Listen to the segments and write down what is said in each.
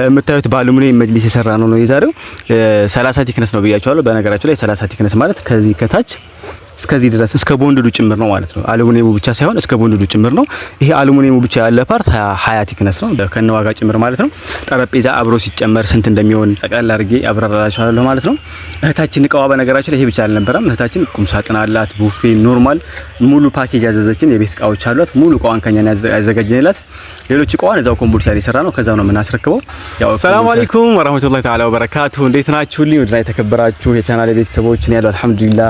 የምታዩት በአሉሚኒየም መጅሊስ የሰራ ነው የዛሬው 30 ቲክነስ ነው ብያቸዋለሁ። በነገራችሁ ላይ 30 ቲክነስ ማለት ከዚህ ከታች እስከዚህ ድረስ እስከ ቦንድዱ ጭምር ነው ማለት ነው። አሉሚኒየሙ ብቻ ሳይሆን እስከ ቦንድዱ ጭምር ነው። ይሄ አሉሚኒየሙ ብቻ ያለ ፓርት 20 ቲክነስ ነው ከነዋጋ ጭምር ማለት ነው። ጠረጴዛ አብሮ ሲጨመር ስንት እንደሚሆን ጠቅላላ አድርጌ አብራራላችኋለሁ ማለት ነው። እህታችን እቃዋ በነገራችሁ ላይ ይሄ ብቻ አልነበረም። እህታችን ቁም ሳጥን አላት፣ ቡፌ፣ ኖርማል ሙሉ ፓኬጅ ያዘዘችን የቤት እቃዎች አሏት። ሙሉ እቃዋን ከኛ ያዘጋጀንላት። ሌሎች እቃዋን እዛው ኮምቦልቻ ላይ ሰራ ነው። ከዛው ነው የምናስረክበው። ያው ሰላም አለይኩም ወራህመቱላሂ ተዓላ ወበረካቱሁ። እንዴት ናችሁልኝ? ወደ ላይ ተከበራችሁ የቻናሌ ቤተሰቦች ነው ያለው። አልሐምዱሊላህ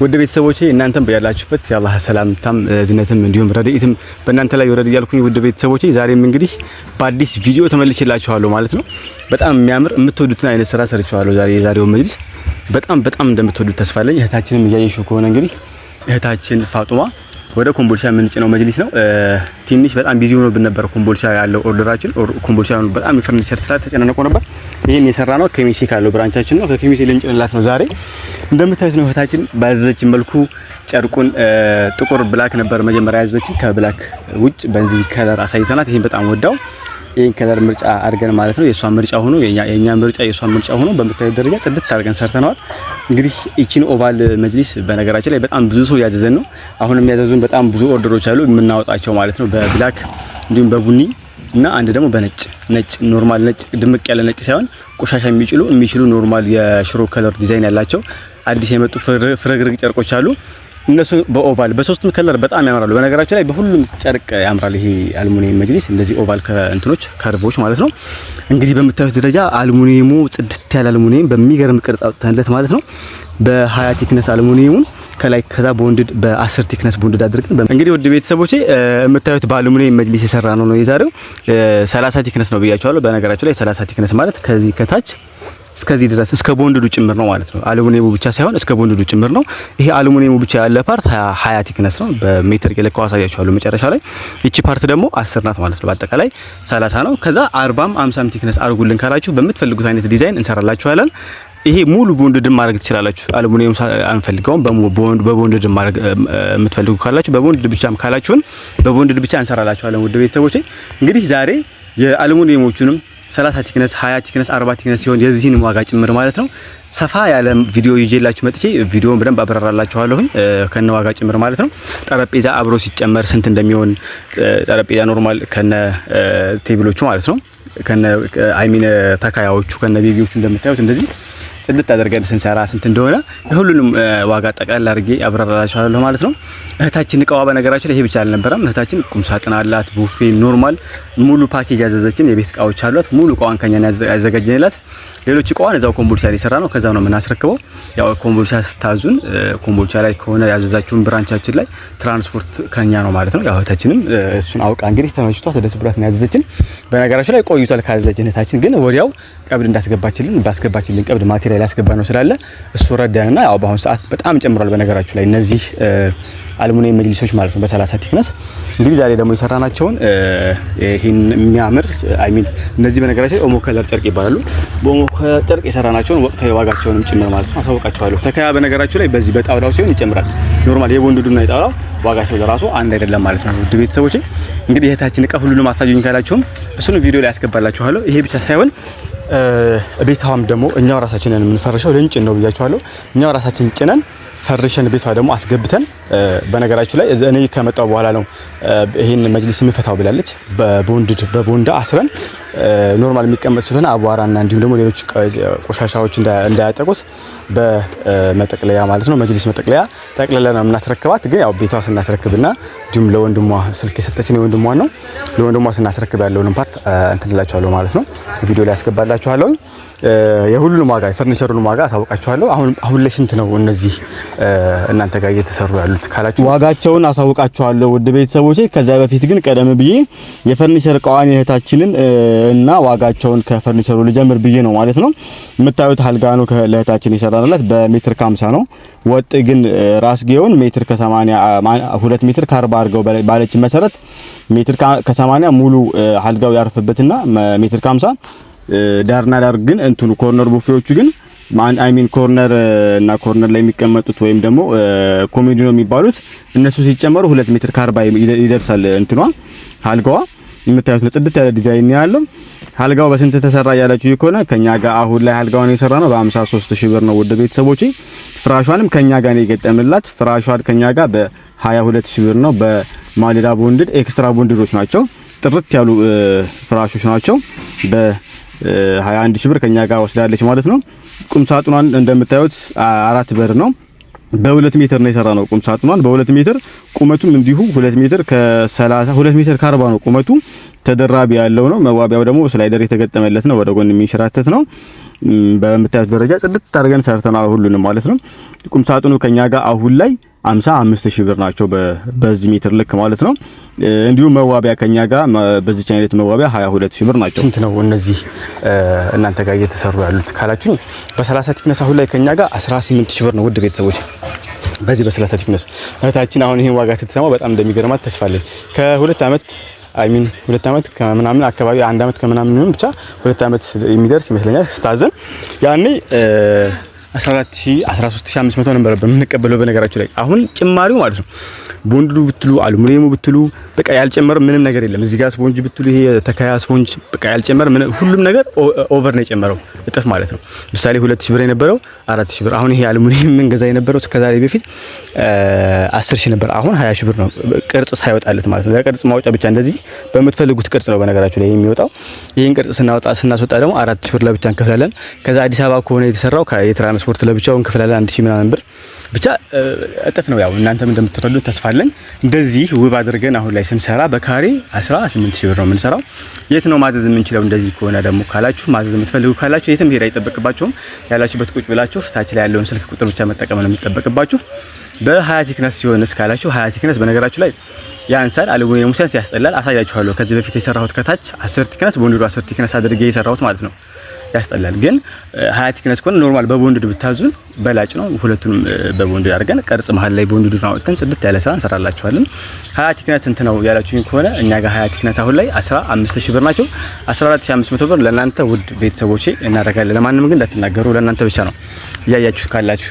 ወደ ቤተሰቦቼ እናንተም በያላችሁበት የአላህ ሰላምታም ዝነትም እንዲሁም ረድኤትም በእናንተ ላይ ወረድ ያልኩኝ ውድ ቤተሰቦቼ ዛሬም እንግዲህ በአዲስ ቪዲዮ ተመልሼላችኋለሁ ማለት ነው። በጣም የሚያምር የምትወዱትን አይነት ስራ ሰርቻለሁ። የዛሬው መጅሊስ በጣም እንደምትወዱት ተስፋ አለኝ። እህታችንም እያየሽው ከሆነ እንግዲህ እህታችን ፋጡማ ወደ ኮምቦልቻ የምንጭነው መጅሊስ ነው። ትንሽ በጣም ቢዚ ሆኖብን ነበር ኮምቦልቻ ያለው ኦርደራችን። ኮምቦልቻ ነው በጣም የፈርኒቸር ስራ ተጨናንቆ ነበር። ይሄን የሰራ ነው ከሚሴ ካለው ብራንቻችን ነው። ከሚሴ ልንጭንላት ነው ዛሬ። እንደምታዩት ነው እህታችን ባዘዘችን መልኩ ጨርቁን ጥቁር ብላክ ነበር መጀመሪያ ያዘዘችን። ከብላክ ውጭ በዚህ ከለር አሳይተናት ይሄን በጣም ወዳው ይሄን ከለር ምርጫ አድርገን ማለት ነው የሷን ምርጫ ሆኖ የኛ ምርጫ የሷን ምርጫ ሆኖ በምታዩት ደረጃ ጽድት አድርገን ሰርተናል። እንግዲህ ኢቺን ኦቫል መጅሊስ በነገራችን ላይ በጣም ብዙ ሰው ያዘዘን ነው። አሁንም ያዘዙን በጣም ብዙ ኦርደሮች አሉ የምናወጣቸው ማለት ነው። በብላክ እንዲሁም በቡኒ እና አንድ ደግሞ በነጭ ኖርማል ነጭ ድምቅ ያለ ነጭ ሳይሆን ቆሻሻ የሚችሉ ኖርማል የሽሮ ከለር ዲዛይን ያላቸው አዲስ የመጡ ፍረግርግ ጨርቆች አሉ። እነሱ በኦቫል በሶስቱም ከለር በጣም ያምራሉ። በነገራችን ላይ በሁሉም ጨርቅ ያምራል። ይሄ አሉሚኒየም መጅሊስ እንደዚህ ኦቫል ከእንትኖች ከርቦች ማለት ነው። እንግዲህ በምታዩት ደረጃ አሉሚኒየሙ ጽድት ያለ አሉሚኒየም በሚገርም ቅርጽ አውጥተንለት ማለት ነው። በ20 ቲክነስ አሉሚኒየሙን ከላይ ከዛ ቦንድድ በ10 ቲክነስ ቦንድድ አድርገን እንግዲህ ውድ ቤተሰቦቼ የምታዩት በአሉሚኒየም መጅሊስ የሰራ ነው የዛሬው 30 ቲክነስ ነው ብያቸዋለሁ። በነገራችሁ ላይ 30 ቲክነስ ማለት ከዚህ ከታች እስከዚህ ድረስ እስከ ቦንድዱ ጭምር ነው ማለት ነው። አሉሚኒየሙ ብቻ ሳይሆን እስከ ቦንድዱ ጭምር ነው። ይሄ አሉሚኒየሙ ብቻ ያለ ፓርት 20 ቲክነስ ነው። በሜትር የለካው አሳያችኋለሁ መጨረሻ ላይ። እቺ ፓርት ደግሞ 10 ናት ማለት ነው። በአጠቃላይ 30 ነው። ከዛ 40 50 ቲክነስ አድርጉልን ካላችሁ በምትፈልጉት አይነት ዲዛይን እንሰራላችኋለን። ይሄ ሙሉ ቦንድድ ማድረግ ትችላላችሁ። አሉሚኒየም አንፈልገውም። በቦንድድ ማድረግ የምትፈልጉ ካላችሁ በቦንድድ ብቻም ካላችሁን በቦንድድ ብቻ እንሰራላችኋለን። ውድ ቤተሰቦቼ እንግዲህ ዛሬ የአሉሚኒየሞቹንም 30 ቲክነስ 20 ቲክነስ 40 ቲክነስ ሲሆን የዚህን ዋጋ ጭምር ማለት ነው ሰፋ ያለ ቪዲዮ ይዤላችሁ መጥቼ ቪዲዮውን በደንብ አብራራላችኋለሁ ከነ ዋጋ ጭምር ማለት ነው። ጠረጴዛ አብሮ ሲጨመር ስንት እንደሚሆን ጠረጴዛ ኖርማል ከነ ቴብሎቹ ማለት ነው ከነ አይሚን ተካያዎቹ ከነ ቤቢዎቹ እንደምታዩት እንደዚህ ጽድት አድርገን ስንሰራ ስንት እንደሆነ የሁሉንም ዋጋ ጠቅላላ አድርጌ አብራራላችኋለሁ ማለት ነው። እህታችን እቃዋ በነገራችሁ ላይ ይሄ ብቻ አልነበረም። እህታችን ቁም ሳጥን አላት፣ ቡፌ፣ ኖርማል ሙሉ ፓኬጅ ያዘዘችን የቤት እቃዎች አሏት። ሙሉ እቃዋን ከኛ ያዘጋጀንላት። ሌሎች እቃዋን እዛው ኮምቦልቻ ላይ ሰራ ነው። ከዛው ነው የምናስረክበው። ያው ኮምቦልቻ ስታዙን ኮምቦልቻ ላይ ከሆነ ያዘዛችሁን ብራንቻችን ላይ ትራንስፖርት ከኛ ነው ማለት ነው። ያው እህታችንም እሱን አውቃ እንግዲህ ተመችቷት ደስ ብሏት ነው ያዘዘችን። በነገራችሁ ላይ ቆይቷል ካዘዘችን እህታችን ግን ወዲያው ቀብድ ባስገባችልን ቀብድ ማቴሪያል ያስገባ ነው ስላለ እሱ ረዳንና ያው በአሁን ሰዓት በጣም ጨምሯል። በነገራችሁ ላይ እነዚህ አሉሚኒየም መጅሊሶች ማለት ነው በ30 ቲክነስ እንግዲህ ዛሬ ደግሞ የሰራናቸውን ይሄን የሚያምር እነዚህ በነገራችሁ ላይ ኦሞ ከለር ጨርቅ ይባላሉ። በኦሞ ከለር ጨርቅ የሰራናቸውን ወቅታዊ ዋጋቸውንም ጭምር ማለት ነው አሳውቃችኋለሁ። ተከያ በነገራችሁ ላይ በዚህ በጣውላው ሲሆን ይጨምራል። ኖርማል የቦንድዱና የጣውላው ዋጋቸው ለራሱ አንድ አይደለም ማለት ነው። ውድ ቤተሰቦቼ እንግዲህ እህታችን እቃ ሁሉንም አሳዩኝ ካላችሁም እሱን ቪዲዮ ላይ ያስገባላችኋለሁ። ይሄ ብቻ ሳይሆን ቤታውም ደግሞ እኛው ራሳችንን የምንፈርሸው ልንጭን ነው ብያችኋለሁ። እኛው ራሳችን ጭነን ፈርሸን ቤቷ ደግሞ አስገብተን በነገራችሁ ላይ እኔ ከመጣው በኋላ ነው ይሄን መጅሊስ የምፈታው ብላለች። በቦንዳ አስረን ኖርማል የሚቀመጥ ስለሆነ አቧራና እንዲሁም ደግሞ ሌሎች ቆሻሻዎች እንዳያጠቁት በመጠቅለያ ማለት ነው መጅሊስ መጠቅለያ ጠቅልለን ነው የምናስረክባት። ግን ያው ቤቷ ስናስረክብና እንዲሁም ለወንድሟ ስልክ የሰጠችን የወንድሟ ነው ለወንድሟ ስናስረክብ ያለውን ፓርት እንትላላችኋለሁ ማለት ነው። ቪዲዮ ላይ ያስገባላችኋለሁ። የሁሉንም ዋጋ የፈርኒቸሩን ዋጋ አሳውቃችኋለሁ። አሁን ላይ ስንት ነው እነዚህ እናንተ ጋር እየተሰሩ ያሉት ካላችሁ ዋጋቸውን አሳውቃችኋለሁ ውድ ቤተሰቦቼ። ከዛ በፊት ግን ቀደም ብዬ የፈርኒቸር እቃዋን እህታችንን እና ዋጋቸውን ከፈርኒቸሩ ልጀምር ብዬ ነው ማለት ነው። የምታዩት አልጋ ነው ለእህታችን የሰራንላት በሜትር ከ50 ነው። ወጥ ግን ራስጌውን ሜትር ከ80 2 ሜትር ከ40 አድርገው ባለች መሰረት ሜትር ከ80 ሙሉ አልጋው ያርፍበትና ሜትር ከ50 ዳርና ዳር ግን እንትኑ ኮርነር ቡፌዎቹ ግን ኮርነር እና ኮርነር ላይ የሚቀመጡት ወይም ደግሞ ኮሜዲኖ የሚባሉት እነሱ ሲጨመሩ 2 ሜትር ከ40 ይደርሳል እንትኗ አልጋዋ። የምታዩት ነው። ጽድት ያለ ዲዛይን ያለው አልጋው በስንት ተሰራ ያላችሁ ይኮና ከኛ ጋር አሁን ላይ አልጋውን የሰራ ነው በ53000 ብር ነው ውድ ቤተሰቦቼ። ፍራሿንም ከኛ ጋር ነው የገጠምላት። ፍራሿን ከኛ ጋር በ22000 ብር ነው። በማሌዳ ቦንድድ ኤክስትራ ቦንድዶች ናቸው። ጥርት ያሉ ፍራሾች ናቸው። በ21000 ብር ከኛ ጋር ወስዳለች ማለት ነው። ቁም ሳጥኗን እንደምታዩት 4 በር ነው። በ2 ሜትር ነው የሰራ ነው ቁም ሳጥኗን በ2 ሜትር ቁመቱም እንዲሁ 2 ሜትር ከ30 2 ሜትር ከ40 ነው ቁመቱ። ተደራቢ ያለው ነው። መዋቢያው ደግሞ ስላይደር የተገጠመለት ነው። ወደ ጎን የሚንሸራተት ነው። በምታዩት ደረጃ ጽድት አድርገን ሰርተናል ሁሉንም ማለት ነው። ቁም ሳጥኑ ከኛ ጋር አሁን ላይ 55000 ብር ናቸው በዚህ ሜትር ልክ ማለት ነው። እንዲሁም መዋቢያ ከኛ ጋር በዚህ አይነት መዋቢያ 22000 ብር ናቸው። ስንት ነው እነዚህ እናንተ ጋር እየተሰሩ ያሉት ካላችሁ በ30 ቲክነስ አሁን ላይ ከኛ ጋር 18000 ብር ነው ውድ ቤተሰቦች። በዚህ በ30 ቲክነስ እህታችን አሁን ይሄን ዋጋ ስትሰማው በጣም እንደሚገርማት ተስፋ አለኝ። ከ2 አመት 2 አመት ከምናምን አካባቢ 1 አመት ከምናምን ብቻ 2 አመት የሚደርስ ይመስለኛል ስታዘን ያኔ 14500 ነበር በምንቀበለው በነገራችሁ ላይ። አሁን ጭማሪው ማለት ነው ቦንዱ ብትሉ አሉሚኒየሙ ብትሉ በቃ ያልጨመረ ምንም ነገር የለም። እዚህ ጋር ስፖንጅ ብትሉ ይሄ ተካያ ስፖንጅ በቃ ያልጨመረ ሁሉም ነገር ኦቨር ነው የጨመረው እጥፍ ማለት ነው። ምሳሌ 2000 ብር የነበረው 4000 ብር። አሁን ይሄ አሉሚኒየም ምን ገዛ የነበረው ከዛሬ በፊት 10000 ነበር። አሁን 20000 ብር ነው ቅርጽ ሳይወጣለት ማለት ነው። ለቅርጽ ማውጫ ብቻ እንደዚህ በምትፈልጉት ቅርጽ ነው በነገራችሁ ላይ የሚወጣው። ይሄን ቅርጽ ስናስወጣ ደግሞ 4000 ብር ለብቻ እንከፍላለን። ከዛ አዲስ አበባ ከሆነ የተሰራው የትራንስፖርት ለብቻው እንከፍላለን 1000 ምናምን ብር ብቻ እጥፍ ነው። ያው እናንተም እንደምትረዱት ተስፋ አለኝ። እንደዚህ ውብ አድርገን አሁን ላይ ስንሰራ በካሬ 18000 ብር ነው የምንሰራው። የት ነው ማዘዝ የምንችለው? እንደዚህ ከሆነ ደግሞ ካላችሁ ማዘዝ የምትፈልጉ ካላችሁ የትም ሄድ አይጠበቅባችሁም። ያላችሁበት ቁጭ ብላችሁ ታች ላይ ያለውን ስልክ ቁጥር ብቻ መጠቀም ነው የሚጠበቅባችሁ። በ20 ቲክነስ ሲሆን እስካላችሁ 20 ቲክነስ በነገራችሁ ላይ ያንሳል። አሉሚኒየሙ ሲያንስ ያስጠላል። አሳያችኋለሁ። ከዚህ በፊት የሰራሁት ከታች 10 ቲክነስ ቦንድዱ 10 ቲክነስ አድርጌ የሰራሁት ማለት ነው። ያስጠላል። ግን 20 ቲክነስ ከሆነ ኖርማል በቦንድድ ብታዙን በላጭ ነው። ሁለቱንም በቦንድድ አድርገን ቅርጽ መሀል ላይ ቦንድዱን አውጥተን ጽድት ያለ ስራ እንሰራላችኋለን። 20 ቲክነስ እንት ነው ያላችሁኝ ከሆነ እኛ ጋር 20 ቲክነስ አሁን ላይ 15000 ብር ናቸው። 14500 ብር ለእናንተ ውድ ቤተሰቦቼ እናደርጋለን። ለማንም ግን እንዳትናገሩ፣ ለእናንተ ብቻ ነው። እያያችሁ ካላችሁ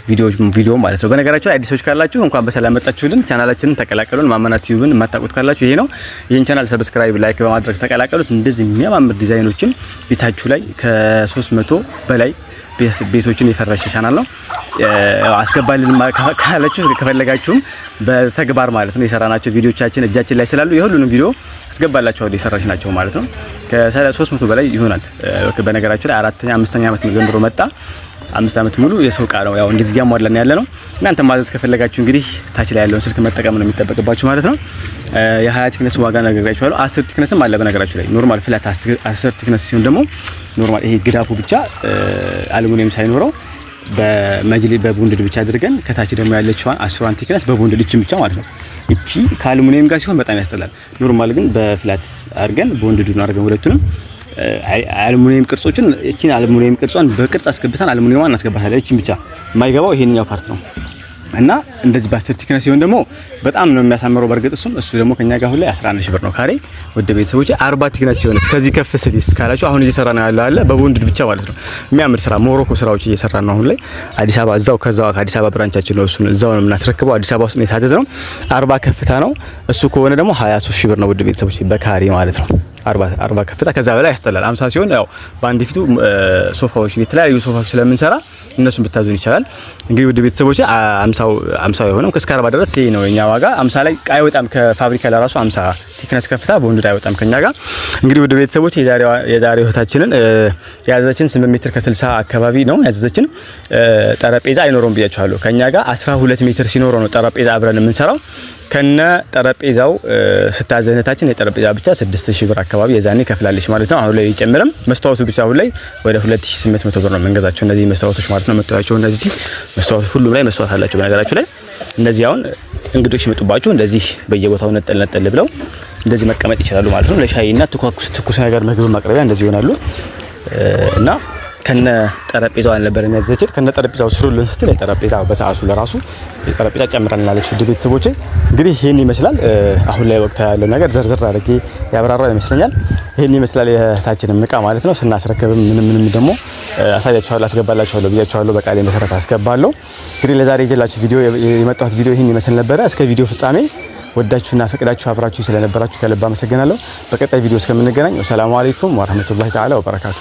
ቪዲዮ ማለት ነው። በነገራችሁ አዲሶች ካላችሁ እንኳን በሰላም መጣችሁልን። ቻናላችንን ተቀላቀሉን። ማመናት ዩብን የማታውቁት ካላችሁ ይሄ ነው። ይሄን ቻናል ሰብስክራይብ፣ ላይክ በማድረግ ተቀላቀሉት። እንደዚህ የሚያማምር ዲዛይኖችን ቤታችሁ ላይ ከ300 በላይ ቤቶችን የፈረሸ ቻናል ነው። አስገባልን ካላችሁ ከፈለጋችሁም በተግባር ማለት ነው የሰራናቸው ቪዲዮቻችን እጃችን ላይ ስላሉ የሁሉንም ቪዲዮ አስገባላችኋለሁ የፈረሽናቸው ማለት ነው። ከ300 በላይ ይሆናል። በነገራችሁ ላይ 4ኛ 5ኛ አመት ዘንድሮ መጣ። 5 አመት ሙሉ የሰው ዕቃ ነው። ያው እንደዚህ ያሟላን ያለ ነው። እናንተ ማዘዝ ከፈለጋችሁ እንግዲህ ታች ላይ ያለውን ስልክ መጠቀም ነው የሚጠበቅባችሁ ማለት ነው። የ20 ቲክነስ ዋጋ ነግሬያችኋለሁ። 10 ቲክነስም አለ በነገራችሁ ላይ ኖርማል ፍላት 10 ቲክነስ ሲሆን ደግሞ ኖርማል ይሄ ግዳፉ ብቻ አሉሚኒየም ሳይኖረው በቦንድድ ብቻ አድርገን ከታች ደግሞ ያለችዋን 10 ቲክነስ በቦንድድ እቺን ብቻ ማለት ነው። እቺ ከአሉሚኒየም ጋር ሲሆን በጣም ያስጠላል። ኖርማል ግን በፍላት አድርገን ቦንድዱን አድርገን ሁለቱንም አሉሚኒየም ቅርጾችን እቺን አሉሚኒየም ቅርጿን በቅርጽ አስገብተን አሉሚኒየሟን እናስገባታለን። እቺን ብቻ የማይገባው ይሄንኛው ፓርት ነው እና እንደዚህ በ10 ቲክነስ ሲሆን ደግሞ በጣም ነው የሚያሳምረው። በርግጥ እሱ ደግሞ ከኛ ጋር ሁሉ 11000 ብር ነው ካሬ። ወደ ቤተሰቦቼ 40 ቲክነስ ሲሆን እስከዚህ ከፍ ሲልስ ካላችሁ አሁን እየሰራ ነው ያለው አለ በቦንድድ ብቻ ማለት ነው። የሚያምር ስራ ሞሮኮ ስራዎች እየሰራ ነው አሁን ላይ አዲስ አበባ ከዛው ከአዲስ አበባ ብራንቻችን ነው። እሱን እዛው ነው የምናስረክበው። አዲስ አበባ ውስጥ ነው የታዘዘው። 40 ከፍታ ነው እሱ ከሆነ ደግሞ 23000 ብር ነው ወደ ቤተሰቦቼ በካሬ ማለት ነው። 40 ከፍታ ከዛ በላይ ያስጠላል። 50 ሲሆን ያው በአንድ ፊቱ ሶፋዎች የተለያዩ ሶፋዎች ስለምንሰራ እነሱን ብታዙን ይችላል። እንግዲህ ወደ ቤተሰቦቼ 50 የሆነው እስከ 40 ድረስ ይሄ ነው የኛ ዋጋ። 50 ላይ አይወጣም ከፋብሪካ ለራሱ 50 ቲክነስ ከፍታ ቦንድ አይወጣም ከኛ ጋር። እንግዲህ ወደ ቤተሰቦቼ የዛሬው እህታችንን ያዘዘችን 8 ሜትር ከ60 አካባቢ ነው ያዘዘችን። ጠረጴዛ አይኖረውም ብያችኋለሁ። ከኛ ጋር 12 ሜትር ሲኖረው ነው ጠረጴዛ አብረን የምንሰራው። ከነ ጠረጴዛው ስታዘነታችን የጠረጴዛ ብቻ 6000 ብር አካባቢ የዛኔ ከፍላለች ማለት ነው። አሁን ላይ ይጨምርም መስታወቱ ብቻ አሁን ላይ ወደ 2800 ብር ነው የምንገዛቸው እነዚህ መስታወቶች ማለት ነው። መጥቷቸው እነዚህ መስታወት ሁሉም ላይ መስታወት አላቸው በነገራችሁ ላይ። እነዚህ አሁን እንግዶች ይመጡባችሁ እንደዚህ በየቦታው ነጠል ብለው እንደዚህ መቀመጥ ይችላሉ ማለት ነው። ለሻይና ትኩስ ነገር ምግብ ማቅረቢያ እንደዚህ ይሆናሉ እና ከነ ጠረጴዛው አልነበረ የሚያዘችል ከነ ጠረጴዛው ስሩልን ስትል የጠረጴዛ በሰዓቱ ለራሱ የጠረጴዛ ጨምረናለች። ውድ ቤተሰቦቼ እንግዲህ ይሄን ይመስላል አሁን ላይ ወቅታ ያለው ነገር ዘርዘር አድርጌ ያብራራው ይመስለኛል። ይሄን ይመስላል የታችንም እቃ ማለት ነው። ስናስረከብም ምንም ደግሞ አሳያችኋለሁ፣ አስገባላችኋለሁ ብያችኋለሁ። በቃሌ መሰረት አስገባለሁ። እንግዲህ ለዛሬ ይዤላችሁ ቪዲዮ የመጣሁት ቪዲዮ ይሄን ይመስል ነበረ። እስከ ቪዲዮ ፍጻሜ ወዳችሁና ፈቅዳችሁ አብራችሁ ስለነበራችሁ ከልብ አመሰግናለሁ። በቀጣይ ቪዲዮ እስከምንገናኝ ሰላም አለይኩም ወራህመቱላሂ ተዓላ ወበረካቱ።